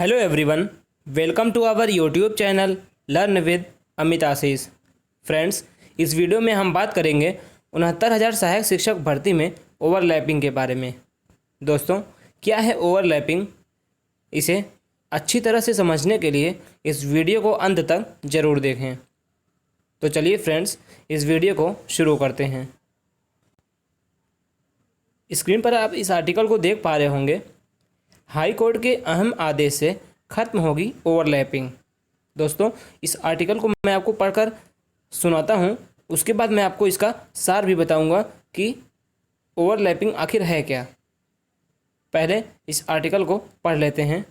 Hello everyone, welcome to our YouTube channel learn with Amit Ashish. Friends, इस video में हम बात करेंगे 69,000 सहायक शिक्षक भर्ती में ओवरलैपिंग के बारे में। दोस्तों, क्या है ओवरलैपिंग? इसे अच्छी तरह से समझने के लिए इस वीडियो को अंत तक ज़रूर देखें। तो चलिए फ्रेंड्स, इस वीडियो को शुरू करते हैं। स्क्रीन पर आप इस आर्टिकल को देख पा रहे होंगे। हाई कोर्ट के अहम आदेश से खत्म होगी ओवरलैपिंग। दोस्तों, इस आर्टिकल को मैं आपको पढ़कर सुनाता हूँ, उसके बाद मैं आपको इसका सार भी बताऊँगा कि ओवरलैपिंग आखिर है क्या। पहले इस आर्टिकल को पढ़ लेते हैं।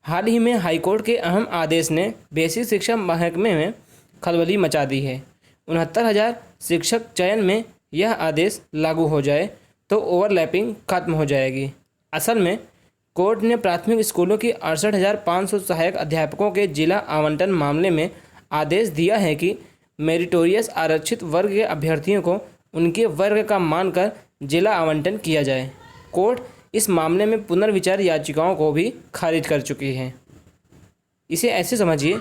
हाल ही में हाईकोर्ट के अहम आदेश ने बेसिक शिक्षा महकमे में खलबली मचा दी है। 69,000 शिक्षक चयन में यह आदेश लागू हो जाए तो ओवरलैपिंग खत्म हो जाएगी। असल में कोर्ट ने प्राथमिक स्कूलों की 68,500 सहायक अध्यापकों के जिला आवंटन मामले में आदेश दिया है कि मेरिटोरियस आरक्षित वर्ग के अभ्यर्थियों को उनके वर्ग का मानकर जिला आवंटन किया जाए। कोर्ट इस मामले में पुनर्विचार याचिकाओं को भी खारिज कर चुकी है। इसे ऐसे समझिए,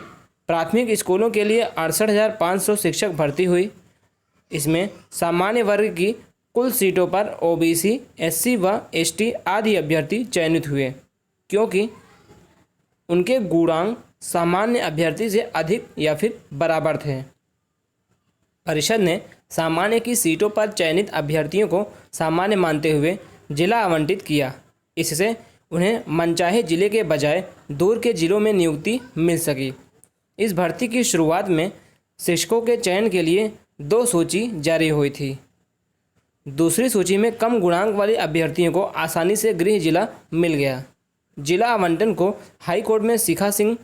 प्राथमिक स्कूलों के लिए 68,500 शिक्षक भर्ती हुई। इसमें सामान्य वर्ग की कुल सीटों पर ओबीसी, एससी व एसटी आदि अभ्यर्थी चयनित हुए, क्योंकि उनके गुणांक सामान्य अभ्यर्थी से अधिक या फिर बराबर थे। परिषद ने सामान्य की सीटों पर चयनित अभ्यर्थियों को सामान्य मानते हुए जिला आवंटित किया। इससे उन्हें मनचाहे जिले के बजाय दूर के जिलों में नियुक्ति मिल सकी। इस भर्ती की शुरुआत में शिक्षकों के चयन के लिए 2 सूची जारी हुई थी। दूसरी सूची में कम गुणांक वाले अभ्यर्थियों को आसानी से गृह जिला मिल गया। जिला आवंटन को हाई कोर्ट में शिखा सिंह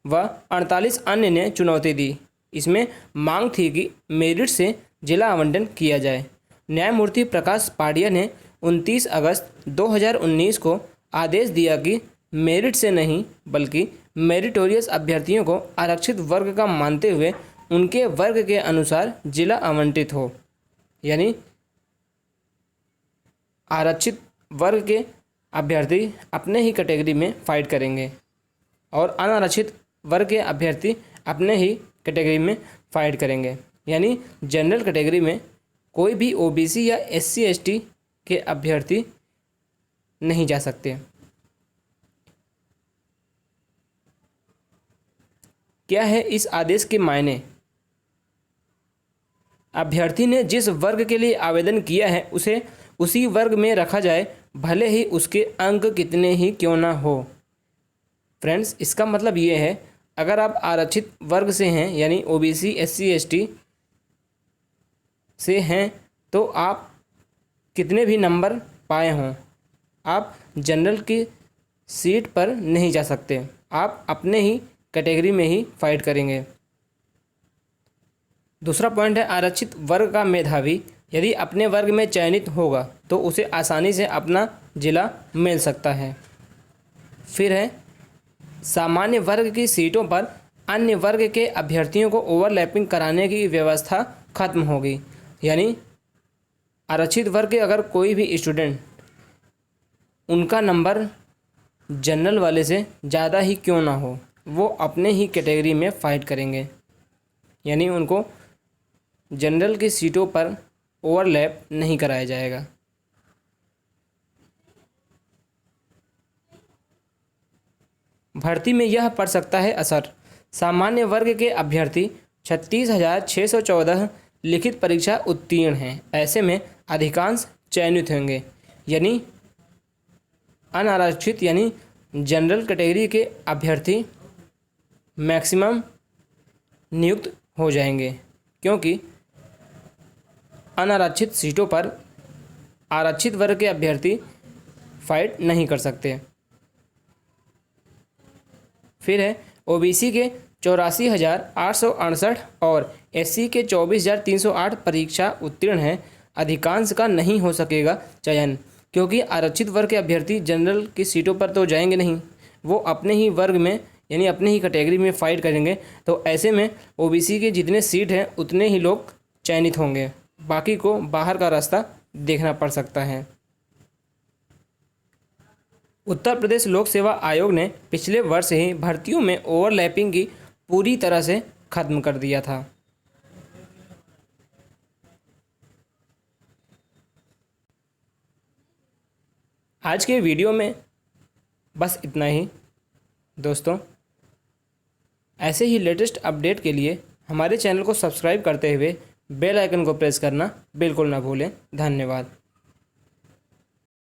व 48 अन्य ने चुनौती दी। इसमें मांग थी कि मेरिट से जिला आवंटन किया जाए। न्यायमूर्ति प्रकाश पाडिया ने 29 अगस्त 2019 को आदेश दिया कि मेरिट से नहीं बल्कि मेरिटोरियस अभ्यर्थियों को आरक्षित वर्ग का मानते हुए उनके वर्ग के अनुसार जिला आवंटित हो। यानी आरक्षित वर्ग के अभ्यर्थी अपने ही कैटेगरी में फाइट करेंगे और अनारक्षित वर्ग के अभ्यर्थी अपने ही कैटेगरी में फाइट करेंगे। यानी जनरल कैटेगरी में कोई भी ओबीसी या एससी एसटी के अभ्यर्थी नहीं जा सकते। क्या है इस आदेश के मायने? अभ्यर्थी ने जिस वर्ग के लिए आवेदन किया है उसे उसी वर्ग में रखा जाए, भले ही उसके अंक कितने ही क्यों ना हो। फ्रेंड्स, इसका मतलब ये है, अगर आप आरक्षित वर्ग से हैं यानी ओबीसी, एससी, एसटी से हैं तो आप कितने भी नंबर पाए हों, आप जनरल की सीट पर नहीं जा सकते। आप अपने ही कैटेगरी में ही फाइट करेंगे। दूसरा पॉइंट है आरक्षित वर्ग का मेधावी यदि अपने वर्ग में चयनित होगा तो उसे आसानी से अपना जिला मिल सकता है। फिर है सामान्य वर्ग की सीटों पर अन्य वर्ग के अभ्यर्थियों को ओवरलैपिंग कराने की व्यवस्था खत्म होगी। यानी आरक्षित वर्ग के अगर कोई भी स्टूडेंट उनका नंबर जनरल वाले से ज़्यादा ही क्यों ना हो, वो अपने ही कैटेगरी में फाइट करेंगे। यानी उनको जनरल की सीटों पर ओवरलैप नहीं कराया जाएगा। भर्ती में यह पड़ सकता है असर। सामान्य वर्ग के अभ्यर्थी 36,614 लिखित परीक्षा उत्तीर्ण हैं। ऐसे में अधिकांश चयनित होंगे। यानी अनारक्षित यानी जनरल कैटेगरी के अभ्यर्थी मैक्सिमम नियुक्त हो जाएंगे, क्योंकि अनारक्षित सीटों पर आरक्षित वर्ग के अभ्यर्थी फाइट नहीं कर सकते। फिर है ओबीसी के 84,868 और एससी के 24,308 परीक्षा उत्तीर्ण हैं। अधिकांश का नहीं हो सकेगा चयन, क्योंकि आरक्षित वर्ग के अभ्यर्थी जनरल की सीटों पर तो जाएंगे नहीं, वो अपने ही वर्ग में यानी अपने ही कैटेगरी में फाइट करेंगे। तो ऐसे में ओबीसी के जितने सीट हैं उतने ही लोग चयनित होंगे, बाकी को बाहर का रास्ता देखना पड़ सकता है। उत्तर प्रदेश लोक सेवा आयोग ने पिछले वर्ष ही भर्तियों में ओवरलैपिंग की पूरी तरह से खत्म कर दिया था। आज के वीडियो में बस इतना ही दोस्तों। ऐसे ही लेटेस्ट अपडेट के लिए हमारे चैनल को सब्सक्राइब करते हुए बेल आइकन को प्रेस करना बिल्कुल ना भूलें। धन्यवाद।